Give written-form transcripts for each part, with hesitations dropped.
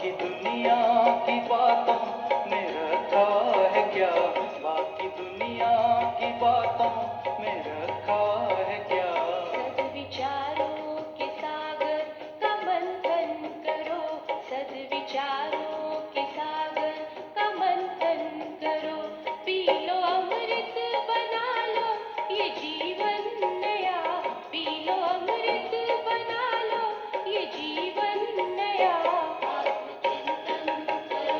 बाकी दुनिया की बातों में रखा है क्या, बाकी दुनिया की बातों में रखा है क्या। सद्विचारों के सागर का मंथन करो, सद्विचारों के सागर का मंथन करो, पी लो अमृत बना लो ये जीवन नया, पी लो अमृत बना लो ये जीवन नया। आत्मचिंतन करो,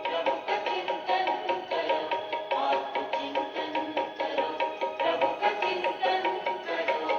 प्रभु का चिंतन करो, आत्मचिंतन करो, प्रभु का चिंतन करो।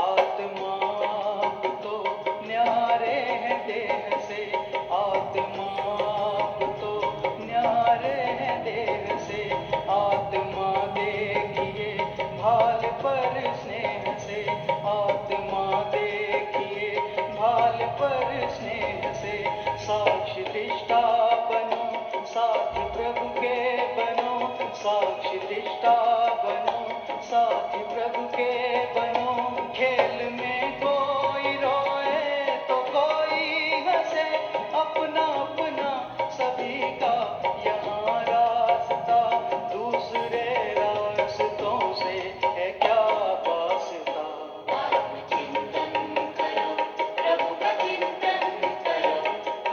आत्मा आप तो न्यारे हैं देह से, आत्मा आप तो न्यारे हैं देह से, आत्मा देखिए भाल पर स्नेह से, आत्मा देखिए भाल पर स्नेह से। साक्ष्य निष्ठा बनो, साथ प्रभु के बनो, साक्ष्य निष्ठा बनो, साथ प्रभु के बनो। खेल में कोई रोए तो कोई हंसे, अपना अपना सभी का यहाँ रास्ता, दूसरे रास्तों से है क्या वास्ता। आत्मचिंतन करो, प्रभु का चिंतन करो,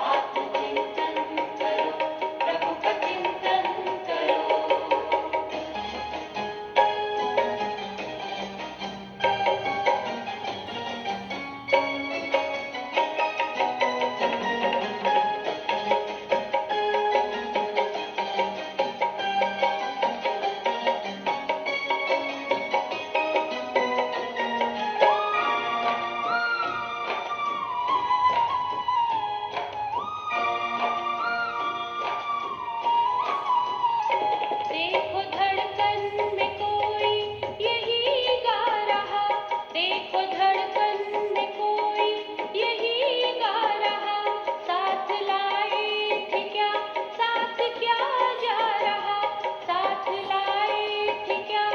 आत्मचिंतन करो, प्रभु का चिंतन करो। देखो धड़कन में कोई यही गा रहा, देखो धड़कन में कोई यही गा रहा, साथ लाए थे क्या, साथ क्या जा रहा, साथ लाए थे क्या,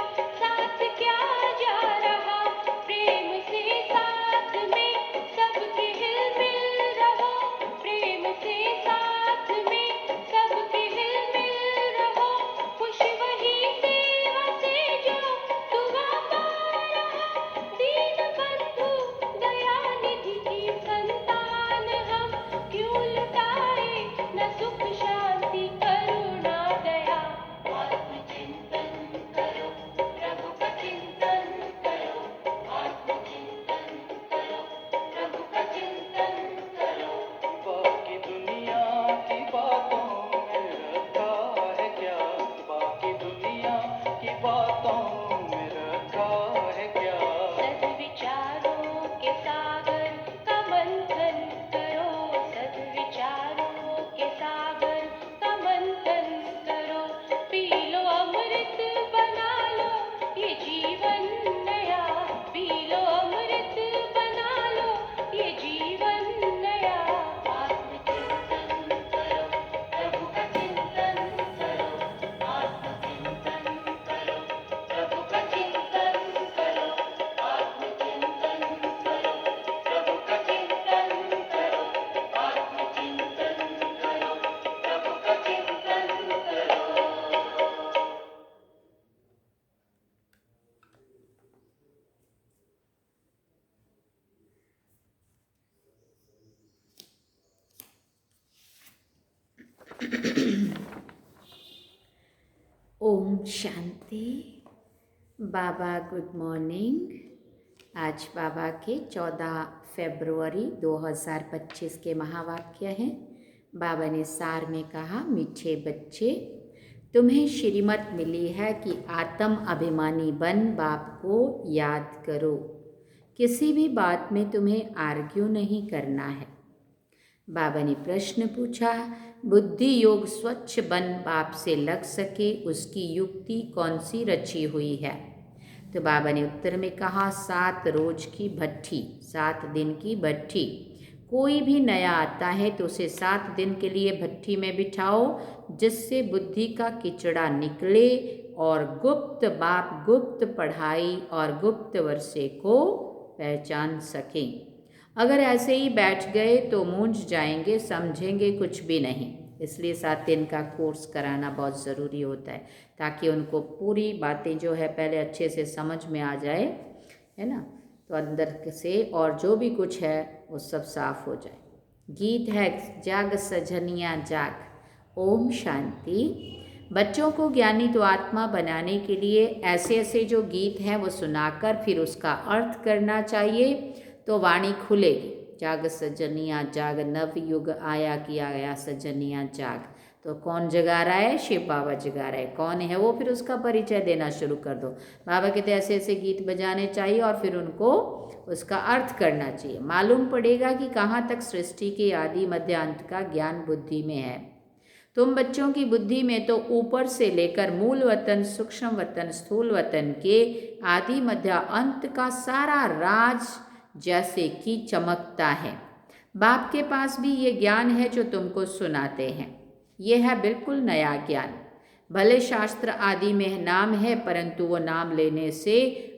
साथ क्या जा रहा। प्रेम से साथ में सबके हिल मिल रहो, प्रेम से साथ में सबके हिल मिल रहो, खुश वही सेवा से जो दुआ पा रहा। दीन बंधु दयानिधि की संतान हम, क्यों लुटाए न सुख शांति करुणा दया। आत्मचिंतन करो, प्रभु का चिंतन करो, आत्मचिंतन करो, प्रभु का चिंतन करो। बाकी दुनिया की बातों में रखा है क्या, बाकी दुनिया की बातों में रखा है क्या। सद्विचारों के सागर का मंथन करो, सद्विचारों के सागर का मंथन करो, पी लो अमृत बना लो ये जीवन नया, पी लो अमृत बना लो ये जीवन नया। आत्मचिंतन करो, प्रभु का चिंतन करो, आत्मचिंतन करो, प्रभु का चिंतन करो, आत्मचिंतन करो, प्रभु का चिंतन करो, आत्मचिंतन करो, प्रभु का चिंतन करो। ओम शांति। बाबा गुड मॉर्निंग। आज बाबा के 14 फरवरी 2025 के महावाक्य हैं। बाबा ने सार में कहा, मीठे बच्चे, तुम्हें श्रीमत मिली है कि आत्म अभिमानी बन बाप को याद करो। किसी भी बात में तुम्हें आर्ग्यू नहीं करना है। बाबा ने प्रश्न पूछा, बुद्धि योग स्वच्छ बन बाप से लग सके उसकी युक्ति कौन सी रची हुई है? तो बाबा ने उत्तर में कहा, 7 रोज की भट्ठी, 7 दिन की भट्ठी। कोई भी नया आता है तो उसे 7 दिन के लिए भट्ठी में बिठाओ, जिससे बुद्धि का किचड़ा निकले और गुप्त बाप गुप्त पढ़ाई और गुप्त वर्षे को पहचान सकें। अगर ऐसे ही बैठ गए तो मूंझ जाएंगे, समझेंगे कुछ भी नहीं। इसलिए 7 दिन का कोर्स कराना बहुत ज़रूरी होता है, ताकि उनको पूरी बातें जो है पहले अच्छे से समझ में आ जाए, है ना, तो अंदर से और जो भी कुछ है वो सब साफ हो जाए। गीत है जाग सजनिया जाग, ओम शांति। बच्चों को ज्ञानी तो आत्मा बनाने के लिए ऐसे ऐसे जो गीत हैं वो सुनाकर फिर उसका अर्थ करना चाहिए, तो वाणी खुलेगी। जाग सजनिया जाग, नव युग आया किया गया सजनिया जाग। तो कौन जगा रहा है? शिव बाबा जगा रहा है। कौन है वो? फिर उसका परिचय देना शुरू कर दो। बाबा कहते ऐसे ऐसे गीत बजाने चाहिए और फिर उनको उसका अर्थ करना चाहिए। मालूम पड़ेगा कि कहाँ तक सृष्टि के आदि मध्य अंत का ज्ञान बुद्धि में है। तुम बच्चों की बुद्धि में तो ऊपर से लेकर मूल वतन, सूक्ष्म वतन, स्थूल वतन के आदि मध्य अंत का सारा राज जैसे कि चमकता है। बाप के पास भी ये ज्ञान है जो तुमको सुनाते हैं। ये है बिल्कुल नया ज्ञान। भले शास्त्र आदि में नाम है, परंतु वो नाम लेने से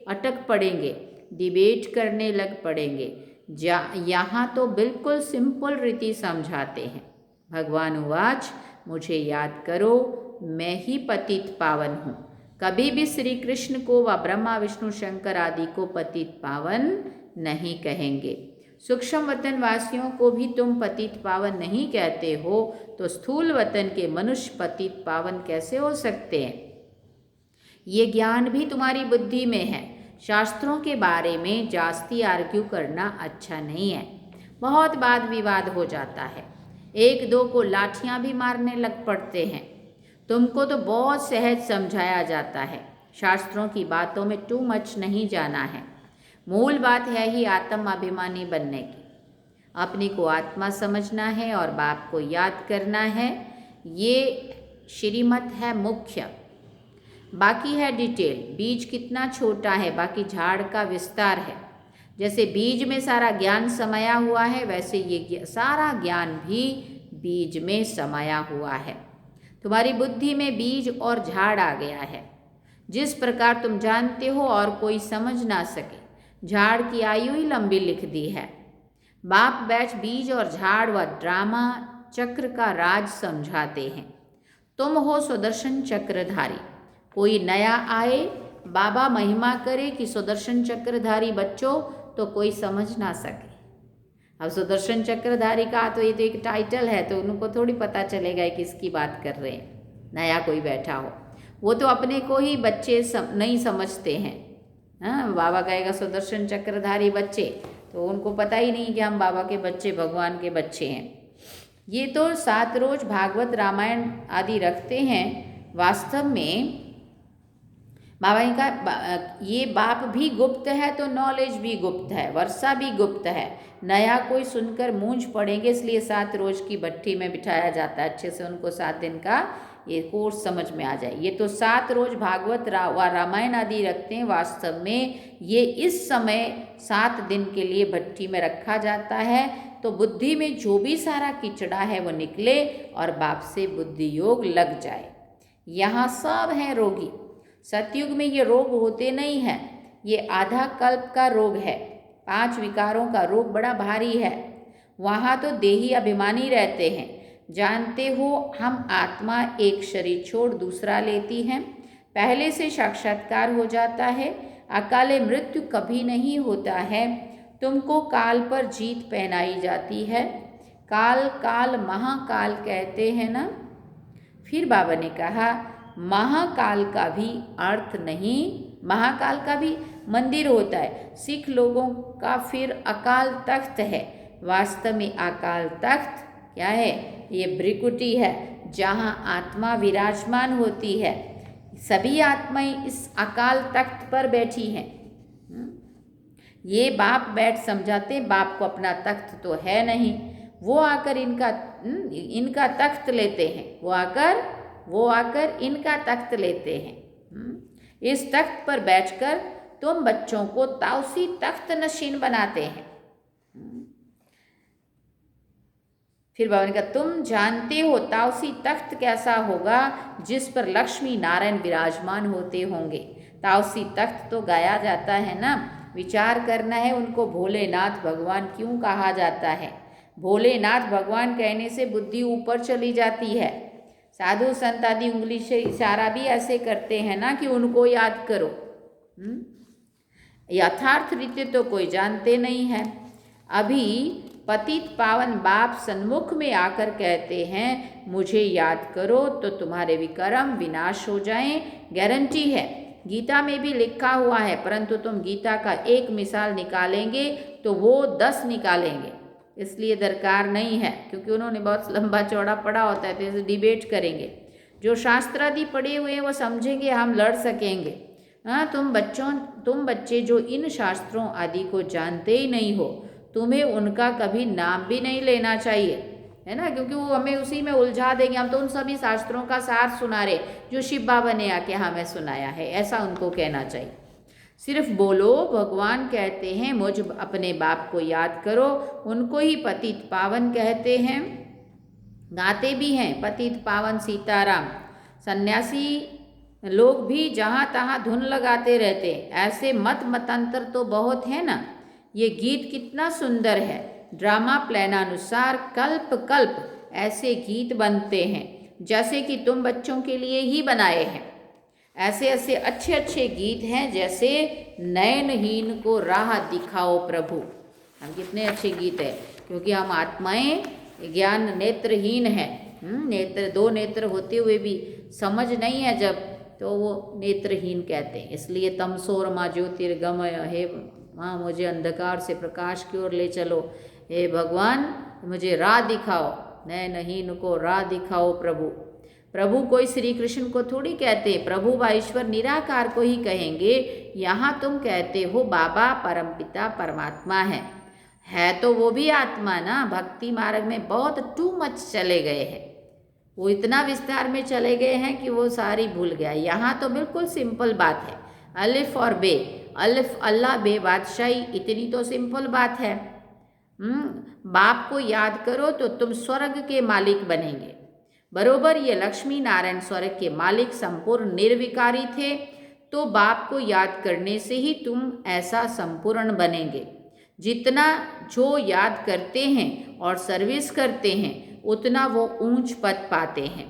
अटक पड़ेंगे, डिबेट करने लग पड़ेंगे। यहाँ तो बिल्कुल सिंपल रीति समझाते हैं। भगवान उवाच, मुझे याद करो, मैं ही पतित पावन हूँ। कभी भी श्री कृष्ण को व ब्रह्मा विष्णु शंकर आदि को पतित पावन नहीं कहेंगे। सूक्ष्म वतन वासियों को भी तुम पतित पावन नहीं कहते हो, तो स्थूल वतन के मनुष्य पतित पावन कैसे हो सकते हैं? ये ज्ञान भी तुम्हारी बुद्धि में है। शास्त्रों के बारे में जास्ती आर्ग्यू करना अच्छा नहीं है। बहुत वाद विवाद हो जाता है, एक दो को लाठियां भी मारने लग पड़ते हैं। तुमको तो बहुत सहज समझाया जाता है। शास्त्रों की बातों में टू मच नहीं जाना है। मूल बात है ही आत्म अभिमानी बनने की। अपनी को आत्मा समझना है और बाप को याद करना है। ये श्रीमत है मुख्य, बाकी है डिटेल। बीज कितना छोटा है, बाकी झाड़ का विस्तार है। जैसे बीज में सारा ज्ञान समाया हुआ है, वैसे ये सारा ज्ञान भी बीज में समाया हुआ है। तुम्हारी बुद्धि में बीज और झाड़ आ गया है। जिस प्रकार तुम जानते हो और कोई समझ ना सके, झाड़ की आयु ही लंबी लिख दी है। बाप बैच बीज और झाड़ व ड्रामा चक्र का राज समझाते हैं। तुम हो सुदर्शन चक्रधारी। कोई नया आए, बाबा महिमा करे कि सुदर्शन चक्रधारी बच्चों, तो कोई समझ ना सके। अब सुदर्शन चक्रधारी का तो ये तो एक टाइटल है, तो उनको थोड़ी पता चलेगा किसकी बात कर रहे हैं। नया कोई बैठा हो, वो तो अपने को ही बच्चे नहीं समझते हैं। हाँ, बाबा कहेगा सुदर्शन चक्रधारी बच्चे, तो उनको पता ही नहीं कि हम बाबा के बच्चे, भगवान के बच्चे हैं। ये तो 7 रोज भागवत रामायण आदि रखते हैं। वास्तव में बाबा का ये बाप भी गुप्त है तो नॉलेज भी गुप्त है, वर्षा भी गुप्त है। नया कोई सुनकर मूंझ पड़ेंगे, इसलिए 7 रोज की भट्ठी में बिठाया जाता है। अच्छे से उनको 7 दिन का ये कोर्स समझ में आ जाए। ये तो 7 रोज भागवत व रामायण आदि रखते हैं। वास्तव में ये इस समय 7 दिन के लिए भट्ठी में रखा जाता है, तो बुद्धि में जो भी सारा किचड़ा है वो निकले और बाप से बुद्धि योग लग जाए। यहाँ सब हैं रोगी। सतयुग में ये रोग होते नहीं हैं। ये आधा कल्प का रोग है। 5 विकारों का रोग बड़ा भारी है। वहाँ तो देही अभिमानी रहते हैं। जानते हो, हम आत्मा एक शरीर छोड़ दूसरा लेती हैं। पहले से साक्षात्कार हो जाता है। अकाले मृत्यु कभी नहीं होता है। तुमको काल पर जीत पहनाई जाती है। काल काल महाकाल कहते हैं ना। फिर बाबा ने कहा, महाकाल का भी अर्थ नहीं, महाकाल का भी मंदिर होता है। सिख लोगों का फिर अकाल तख्त है। वास्तव में अकाल तख्त क्या है? ये भ्रिकुटी है, जहाँ आत्मा विराजमान होती है। सभी आत्माएं इस अकाल तख्त पर बैठी हैं। ये बाप बैठ समझाते, बाप को अपना तख्त तो है नहीं। वो आकर इनका तख्त लेते हैं, वो आकर इनका तख्त लेते हैं। इस तख्त पर बैठकर तुम बच्चों को ताउसी तख्त नशीन बनाते हैं। फिर बाबा ने कहा, तुम जानते हो ताउसी तख्त कैसा होगा जिस पर लक्ष्मी नारायण विराजमान होते होंगे। ताउसी तख्त तो गाया जाता है ना, विचार करना है उनको भोलेनाथ भगवान क्यों कहा जाता है। भोलेनाथ भगवान कहने से बुद्धि ऊपर चली जाती है। साधु संत आदि उंगली से इशारा भी ऐसे करते हैं ना कि उनको याद करो। यथार्थ रीति तो कोई जानते नहीं है। अभी पतित पावन बाप सन्मुख में आकर कहते हैं मुझे याद करो तो तुम्हारे विकर्म विनाश हो जाएं, गारंटी है। गीता में भी लिखा हुआ है, परंतु तुम गीता का एक मिसाल निकालेंगे तो वो 10 निकालेंगे, इसलिए दरकार नहीं है, क्योंकि उन्होंने बहुत लंबा चौड़ा पढ़ा होता है, तो इसे डिबेट करेंगे। जो शास्त्र आदि पढ़े हुए हैं वो समझेंगे, हम लड़ सकेंगे। हाँ, तुम बच्चे जो इन शास्त्रों आदि को जानते ही नहीं हो, तुम्हें उनका कभी नाम भी नहीं लेना चाहिए, है ना, क्योंकि वो हमें उसी में उलझा देंगे। हम तो उन सभी शास्त्रों का सार सुना रहे जो शिव बाबा ने आके हमें सुनाया है, ऐसा उनको कहना चाहिए। सिर्फ बोलो, भगवान कहते हैं मुझ अपने बाप को याद करो, उनको ही पतित पावन कहते हैं, गाते भी हैं पतित पावन सीताराम। सन्यासी लोग भी जहाँ तहाँ धुन लगाते रहते, ऐसे मतांतर तो बहुत है ना। ये गीत कितना सुंदर है। ड्रामा प्लानानुसार कल्प कल्प ऐसे गीत बनते हैं जैसे कि तुम बच्चों के लिए ही बनाए हैं। ऐसे ऐसे अच्छे अच्छे गीत हैं, जैसे नयनहीन को राह दिखाओ प्रभु। हम कितने अच्छे गीत हैं, क्योंकि हम आत्माएं ज्ञान नेत्रहीन हैं। नेत्र 2 नेत्र होते हुए भी समझ नहीं है जब, तो वो नेत्रहीन कहते हैं। इसलिए तमसोरमा ज्योतिर्गमय, हे माँ मुझे अंधकार से प्रकाश की ओर ले चलो, हे भगवान मुझे राह दिखाओ, नयनहीन को राह दिखाओ प्रभु। प्रभु कोई श्री कृष्ण को थोड़ी कहते, प्रभु व ईश्वर निराकार को ही कहेंगे। यहाँ तुम कहते हो बाबा परमपिता परमात्मा है तो वो भी आत्मा ना। भक्ति मार्ग में बहुत टू मच चले गए हैं, वो इतना विस्तार में चले गए हैं कि वो सारी भूल गया। यहाँ तो बिल्कुल सिंपल बात है, अलिफ और बे, अलिफ अल्लाह, बे बादशाही, इतनी तो सिंपल बात है। बाप को याद करो तो तुम स्वर्ग के मालिक बनेंगे। बरोबर ये लक्ष्मी नारायण स्वर्ग के मालिक संपूर्ण निर्विकारी थे, तो बाप को याद करने से ही तुम ऐसा संपूर्ण बनेंगे। जितना जो याद करते हैं और सर्विस करते हैं उतना वो ऊंच पद पाते हैं।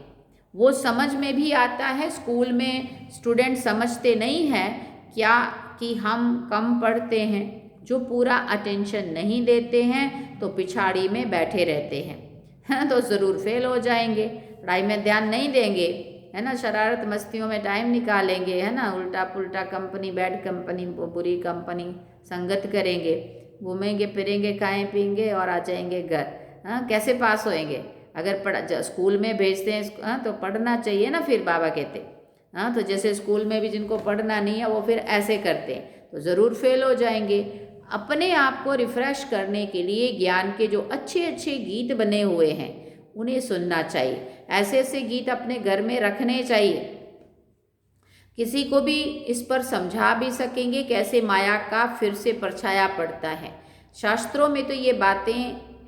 वो समझ में भी आता है। स्कूल में स्टूडेंट समझते नहीं हैं क्या कि हम कम पढ़ते हैं, जो पूरा अटेंशन नहीं देते हैं तो पिछाड़ी में बैठे रहते हैं, तो ज़रूर फेल हो जाएंगे। पढ़ाई में ध्यान नहीं देंगे, है ना, शरारत मस्तियों में टाइम निकालेंगे, है ना, उल्टा पुल्टा कंपनी, बैड कंपनी, बुरी कंपनी संगत करेंगे, घूमेंगे फिरेंगे, खाएं पीएंगे और आ जाएंगे घर। हाँ, कैसे पास होएंगे? अगर स्कूल में भेजते हैं हाँ तो पढ़ना चाहिए ना, फिर बाबा कहते। हाँ, तो जैसे स्कूल में भी जिनको पढ़ना नहीं है वो फिर ऐसे करते हैं तो ज़रूर फेल हो जाएंगे। अपने आप को रिफ़्रेश करने के लिए ज्ञान के जो अच्छे अच्छे गीत बने हुए हैं उन्हें सुनना चाहिए। ऐसे ऐसे गीत अपने घर में रखने चाहिए। किसी को भी इस पर समझा भी सकेंगे कैसे माया का फिर से परछाया पड़ता है। शास्त्रों में तो ये बातें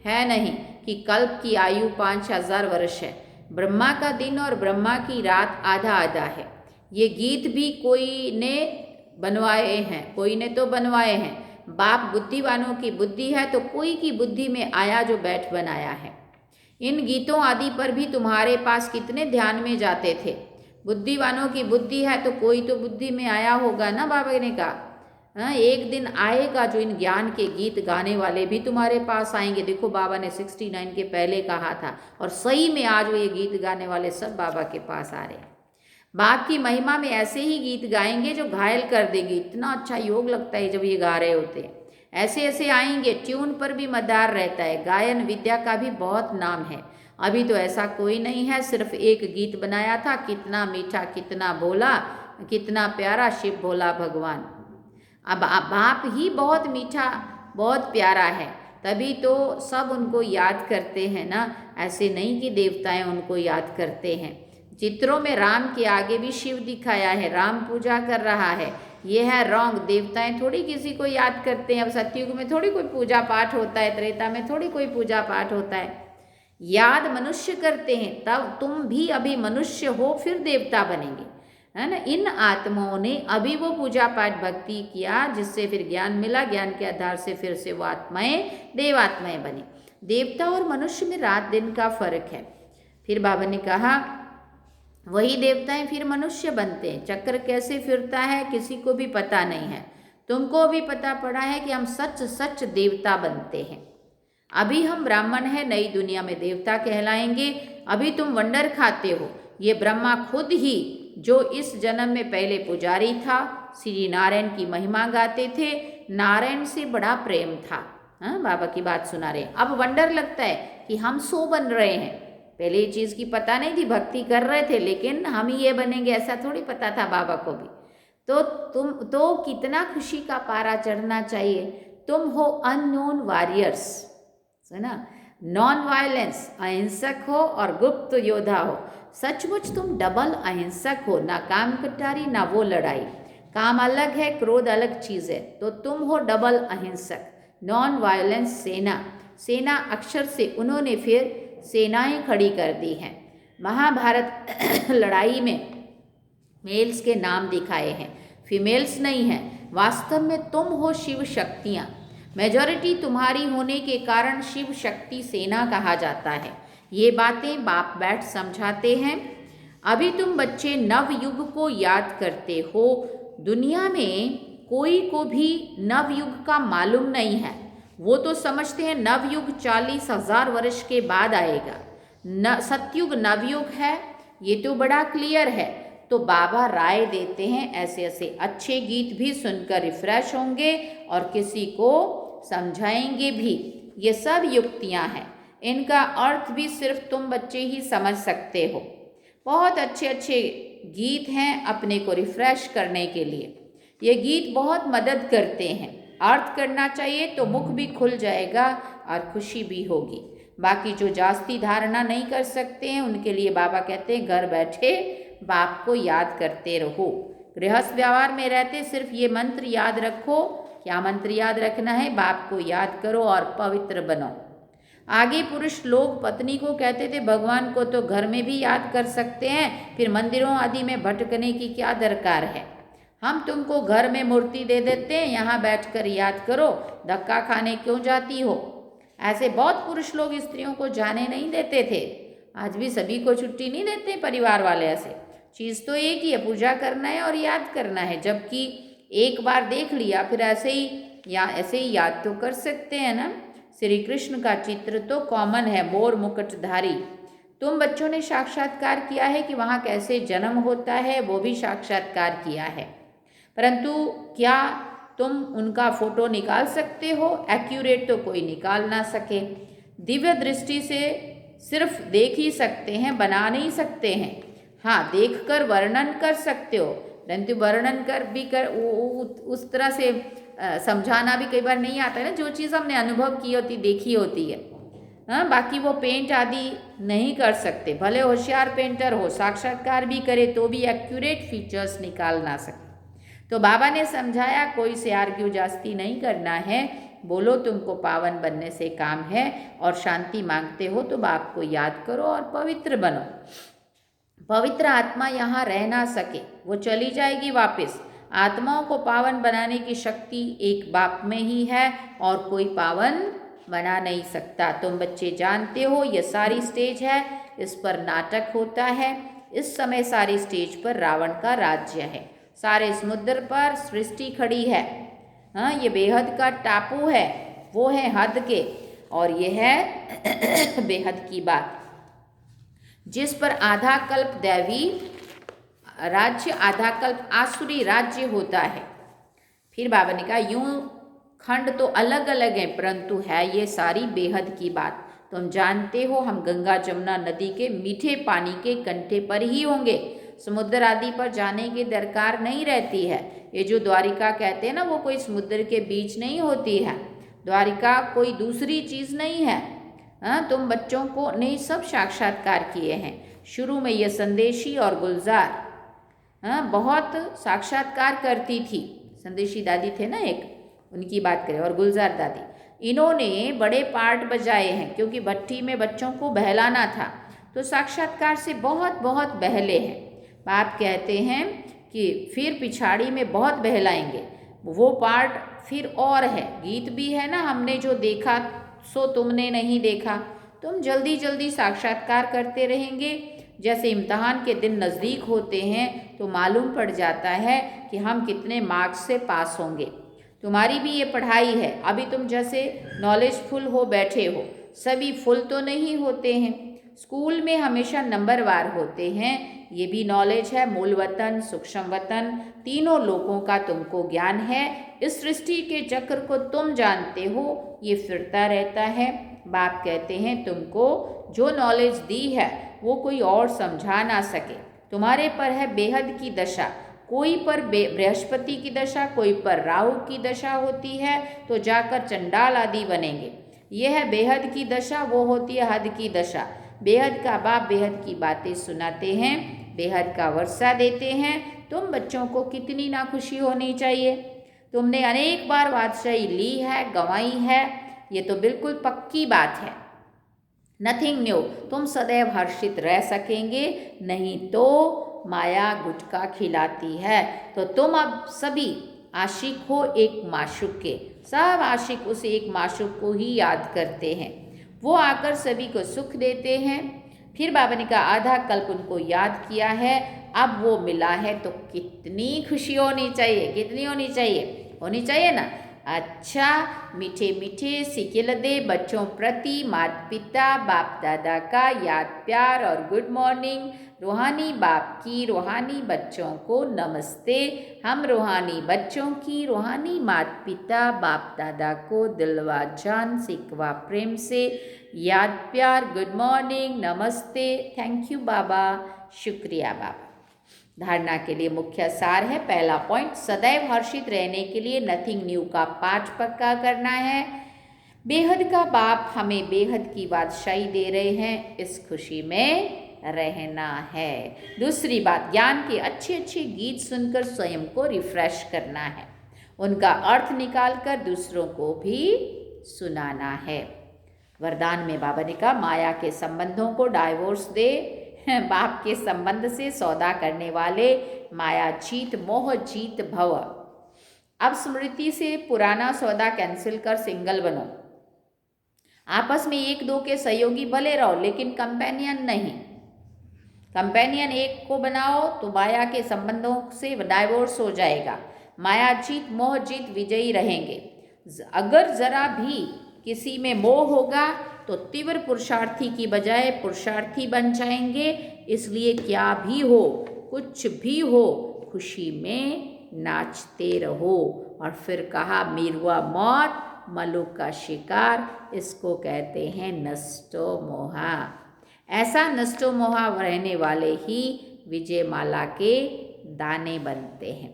है नहीं कि कल्प की आयु 5000 वर्ष है, ब्रह्मा का दिन और ब्रह्मा की रात आधा आधा है। ये गीत भी कोई ने बनवाए हैं, कोई ने तो बनवाए हैं। बाप बुद्धिवानों की बुद्धि है तो कोई की बुद्धि में आया जो बैठ बनाया है। इन गीतों आदि पर भी तुम्हारे पास कितने ध्यान में जाते थे। बुद्धिवानों की बुद्धि है तो कोई तो बुद्धि में आया होगा ना, बाबा ने कहा। हाँ, एक दिन आएगा जो इन ज्ञान के गीत गाने वाले भी तुम्हारे पास आएंगे। देखो बाबा ने 69 के पहले कहा था और सही में आज वो ये गीत गाने वाले सब बाबा के पास आ रहे हैं। बाप की महिमा में ऐसे ही गीत गाएंगे जो घायल कर देंगे। इतना अच्छा योग लगता है जब ये गा रहे होते हैं। ऐसे ऐसे आएंगे, ट्यून पर भी मदार रहता है। गायन विद्या का भी बहुत नाम है। अभी तो ऐसा कोई नहीं है, सिर्फ एक गीत बनाया था, कितना मीठा कितना भोला, कितना प्यारा शिव भोला भगवान। अब बाप ही बहुत मीठा बहुत प्यारा है, तभी तो सब उनको याद करते हैं ना। ऐसे नहीं कि देवताएं उनको याद करते हैं। चित्रों में राम के आगे भी शिव दिखाया है, राम पूजा कर रहा है, ये है रॉन्ग। देवताएं थोड़ी किसी को याद करते हैं। अब सतयुग में थोड़ी कोई पूजा पाठ होता है, त्रेता में थोड़ी कोई पूजा पाठ होता है। याद मनुष्य करते हैं। तब तुम भी अभी मनुष्य हो, फिर देवता बनेंगे, है ना। इन आत्माओं ने अभी वो पूजा पाठ भक्ति किया, जिससे फिर ज्ञान मिला, ज्ञान के आधार से फिर से वो आत्माएं देवात्माएं बनी। देवता और मनुष्य में रात दिन का फर्क है। फिर बाबा ने कहा वही देवताएं फिर मनुष्य बनते हैं। चक्र कैसे फिरता है किसी को भी पता नहीं है। तुमको भी पता पड़ा है कि हम सच सच देवता बनते हैं। अभी हम ब्राह्मण हैं, नई दुनिया में देवता कहलाएंगे। अभी तुम वंडर खाते हो। ये ब्रह्मा खुद ही, जो इस जन्म में पहले पुजारी था, श्री नारायण की महिमा गाते थे, नारायण से बड़ा प्रेम था। हाँ, बाबा की बात सुना रहे हैं। अब वंडर लगता है कि हम सो बन रहे हैं। पहले ये चीज़ की पता नहीं थी, भक्ति कर रहे थे, लेकिन हम ही ये बनेंगे ऐसा थोड़ी पता था बाबा को भी। तो तुम तो कितना खुशी का पारा चढ़ना चाहिए। तुम हो अननोन वॉरियर्स, है ना। नॉन वायलेंस, अहिंसक हो और गुप्त योद्धा हो। सचमुच तुम डबल अहिंसक हो, ना काम कटारी ना वो लड़ाई। काम अलग है, क्रोध अलग चीज़ है। तो तुम हो डबल अहिंसक, नॉन वायलेंस सेना। सेना अक्षर से उन्होंने फिर सेनाएं खड़ी कर दी हैं। महाभारत लड़ाई में मेल्स के नाम दिखाए हैं, फीमेल्स नहीं हैं। वास्तव में तुम हो शिव शक्तियाँ। मेजॉरिटी तुम्हारी होने के कारण शिव शक्ति सेना कहा जाता है। ये बातें बाप बैठ समझाते हैं। अभी तुम बच्चे नवयुग को याद करते हो। दुनिया में कोई को भी नवयुग का मालूम नहीं है। वो तो समझते हैं नवयुग 40,000 वर्ष के बाद आएगा। सतयुग नवयुग है, ये तो बड़ा क्लियर है। तो बाबा राय देते हैं ऐसे ऐसे अच्छे गीत भी सुनकर रिफ्रेश होंगे और किसी को समझाएंगे भी। ये सब युक्तियाँ हैं, इनका अर्थ भी सिर्फ तुम बच्चे ही समझ सकते हो। बहुत अच्छे अच्छे गीत हैं अपने को रिफ्रेश करने के लिए। ये गीत बहुत मदद करते हैं। अर्थ करना चाहिए तो मुख भी खुल जाएगा और खुशी भी होगी। बाकी जो जास्ती धारणा नहीं कर सकते हैं, उनके लिए बाबा कहते हैं घर बैठे बाप को याद करते रहो। गृहस्थ व्यवहार में रहते सिर्फ ये मंत्र याद रखो। क्या मंत्र याद रखना है? बाप को याद करो और पवित्र बनो। आगे पुरुष लोग पत्नी को कहते थे भगवान को तो घर में भी याद कर सकते हैं, फिर मंदिरों आदि में भटकने की क्या दरकार है। हम तुमको घर में मूर्ति दे देते हैं, यहाँ बैठकर याद करो, धक्का खाने क्यों जाती हो। ऐसे बहुत पुरुष लोग स्त्रियों को जाने नहीं देते थे। आज भी सभी को छुट्टी नहीं देते परिवार वाले। ऐसे चीज़ तो एक ही है, पूजा करना है और याद करना है। जबकि एक बार देख लिया फिर ऐसे ही याद तो कर सकते हैं ना। श्री कृष्ण का चित्र तो कॉमन है, मोर मुकुटधारी। तुम बच्चों ने साक्षात्कार किया है कि वहाँ कैसे जन्म होता है, वो भी साक्षात्कार किया है। परंतु क्या तुम उनका फोटो निकाल सकते हो? एक्यूरेट तो कोई निकाल ना सके। दिव्य दृष्टि से सिर्फ देख ही सकते हैं, बना नहीं सकते हैं। हाँ, देखकर वर्णन कर सकते हो, परंतु वर्णन उस तरह से समझाना भी कई बार नहीं आता है ना। जो चीज़ हमने अनुभव की होती, देखी होती है, हाँ, बाकी वो पेंट आदि नहीं कर सकते। भले होशियार पेंटर हो, साक्षात्कार भी करे तो भी एक्यूरेट फीचर्स निकाल ना सकते। तो बाबा ने समझाया कोई से आर्ग्यू जास्ती नहीं करना है। बोलो तुमको पावन बनने से काम है और शांति मांगते हो तो बाप को याद करो और पवित्र बनो। पवित्र आत्मा यहाँ रह ना सके, वो चली जाएगी वापस। आत्माओं को पावन बनाने की शक्ति एक बाप में ही है और कोई पावन बना नहीं सकता। तुम बच्चे जानते हो ये सारी स्टेज है, इस पर नाटक होता है। इस समय सारी स्टेज पर रावण का राज्य है। सारे समुद्र पर सृष्टि खड़ी है। हाँ, ये बेहद का टापू है, वो है हद के, और ये है बेहद की बात, जिस पर आधा कल्प दैवी राज्य, आधा कल्प आसुरी राज्य होता है। फिर बाबा ने कहा यूं खंड तो अलग अलग हैं, परंतु है ये सारी बेहद की बात। तुम जानते हो हम गंगा जमुना नदी के मीठे पानी के कंठे पर ही होंगे। समुद्र आदि पर जाने की दरकार नहीं रहती है। ये जो द्वारिका कहते हैं ना, वो कोई समुद्र के बीच नहीं होती है। द्वारिका कोई दूसरी चीज़ नहीं है। हाँ, तुम बच्चों को ने सब साक्षात्कार किए हैं। शुरू में ये संदेशी और गुलजार बहुत साक्षात्कार करती थी। संदेशी दादी थे ना एक, उनकी बात करें, और गुलजार दादी, इन्होंने बड़े पार्ट बजाए हैं क्योंकि भट्टी में बच्चों को बहलाना था, तो साक्षात्कार से बहुत बहुत बहले हैं। बाप कहते हैं कि फिर पिछाड़ी में बहुत बहलाएंगे, वो पार्ट फिर और है। गीत भी है ना, हमने जो देखा सो तुमने नहीं देखा। तुम जल्दी जल्दी साक्षात्कार करते रहेंगे। जैसे इम्तहान के दिन नज़दीक होते हैं तो मालूम पड़ जाता है कि हम कितने मार्क्स से पास होंगे। तुम्हारी भी ये पढ़ाई है। अभी तुम जैसे नॉलेजफुल हो बैठे हो, सभी फुल तो नहीं होते हैं। स्कूल में हमेशा नंबरवार होते हैं। ये भी नॉलेज है। मूल वतन, सूक्ष्म वतन, तीनों लोगों का तुमको ज्ञान है। इस सृष्टि के चक्र को तुम जानते हो, ये फिरता रहता है। बाप कहते हैं तुमको जो नॉलेज दी है वो कोई और समझा ना सके। तुम्हारे पर है बेहद की दशा। कोई पर बृहस्पति की दशा, कोई पर राहु की दशा होती है तो जाकर चंडाल आदि बनेंगे। यह है बेहद की दशा, वो होती है हद की दशा। बेहद का बाप बेहद की बातें सुनाते हैं, बेहद का वर्षा देते हैं। तुम बच्चों को कितनी ना खुशी होनी चाहिए। तुमने अनेक बार बादशाही ली है, गंवाई है, ये तो बिल्कुल पक्की बात है। नथिंग न्यू, तुम सदैव हर्षित रह सकेंगे, नहीं तो माया गुटखा खिलाती है। तो तुम अब सभी आशिक हो एक माशूक के। सब आशिक उस एक माशूक को ही याद करते हैं। वो आकर सभी को सुख देते हैं। फिर बाबा ने कहा आधा कल्प उनको याद किया है, अब वो मिला है तो कितनी खुशी होनी चाहिए, कितनी होनी चाहिए, होनी चाहिए ना। अच्छा, मीठे मीठे सिकिल दे बच्चों प्रति माता पिता बाप दादा का याद प्यार और गुड मॉर्निंग। रूहानी बाप की रूहानी बच्चों को नमस्ते। हम रूहानी बच्चों की रूहानी माता पिता बाप दादा को दिलवा जान सिकवा प्रेम से याद प्यार, गुड मॉर्निंग, नमस्ते, थैंक यू बाबा, शुक्रिया बाबा। धारणा के लिए मुख्य सार है। पहला पॉइंट, सदैव हर्षित रहने के लिए नथिंग न्यू का पाठ पक्का करना है। बेहद का बाप हमें बेहद की बादशाही दे रहे हैं, इस खुशी में रहना है। दूसरी बात, ज्ञान के अच्छे अच्छे गीत सुनकर स्वयं को रिफ्रेश करना है, उनका अर्थ निकालकर दूसरों को भी सुनाना है। वरदान में बाबा ने कहा माया के संबंधों को डाइवोर्स दे, बाप के संबंध से सौदा करने वाले माया जीत मोह जीत भव। अब स्मृति से पुराना सौदा कैंसिल कर सिंगल बनो। आपस में एक दो के सहयोगी भले रहो लेकिन कंपेनियन नहीं। कंपेनियन एक को बनाओ तो माया के संबंधों से डाइवोर्स हो जाएगा। माया जीत मोह जीत विजयी रहेंगे। अगर जरा भी किसी में मोह होगा तो तीव्र पुरुषार्थी की बजाय पुरुषार्थी बन जाएंगे। इसलिए क्या भी हो, कुछ भी हो, खुशी में नाचते रहो। और फिर कहा मिरुआ मौत मलुक का शिकार, इसको कहते हैं नष्टो मोहा। ऐसा नष्टो मोहा रहने वाले ही विजय माला के दाने बनते हैं।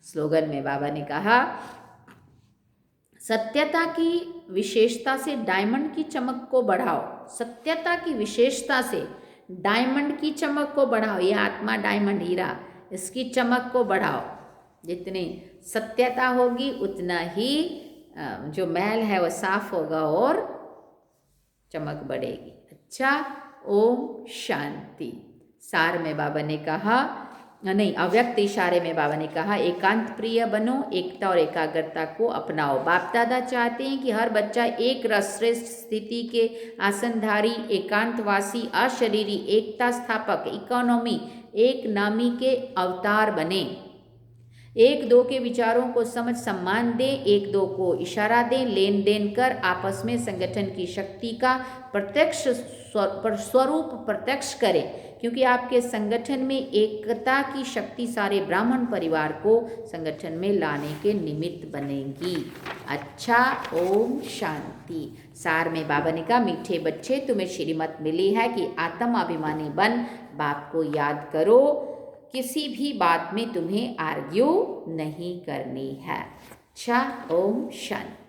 स्लोगन में बाबा ने कहा सत्यता की विशेषता से डायमंड की चमक को बढ़ाओ। सत्यता की विशेषता से डायमंड की चमक को बढ़ाओ। ये आत्मा डायमंड हीरा, इसकी चमक को बढ़ाओ। जितनी सत्यता होगी उतना ही जो मैल है वो साफ होगा और चमक बढ़ेगी। अच्छा, ओम शांति। सार में बाबा ने कहा, नहीं, अव्यक्त इशारे में बाबा ने कहा एकांत प्रिय बनो, एकता और एकाग्रता को अपनाओ। बाप दादा चाहते हैं कि हर बच्चा एक रस श्रेष्ठ स्थिति के आसनधारी, एकांतवासी, अशरीरी, एकता स्थापक, इकोनॉमी, एक नामी के अवतार बने। एक दो के विचारों को समझ सम्मान दें, एक दो को इशारा दें, लेन देन कर आपस में संगठन की शक्ति का प्रत्यक्ष स्वरूप प्रत्यक्ष करें, क्योंकि आपके संगठन में एकता की शक्ति सारे ब्राह्मण परिवार को संगठन में लाने के निमित्त बनेगी। अच्छा, ओम शांति। सार में बाबा ने कहा मीठे बच्चे, तुम्हें श्रीमत मिली है कि आत्म अभिमानी बन बाप को याद करो। किसी भी बात में तुम्हें आर्ग्यू नहीं करनी है। अच्छा, ओम शांति।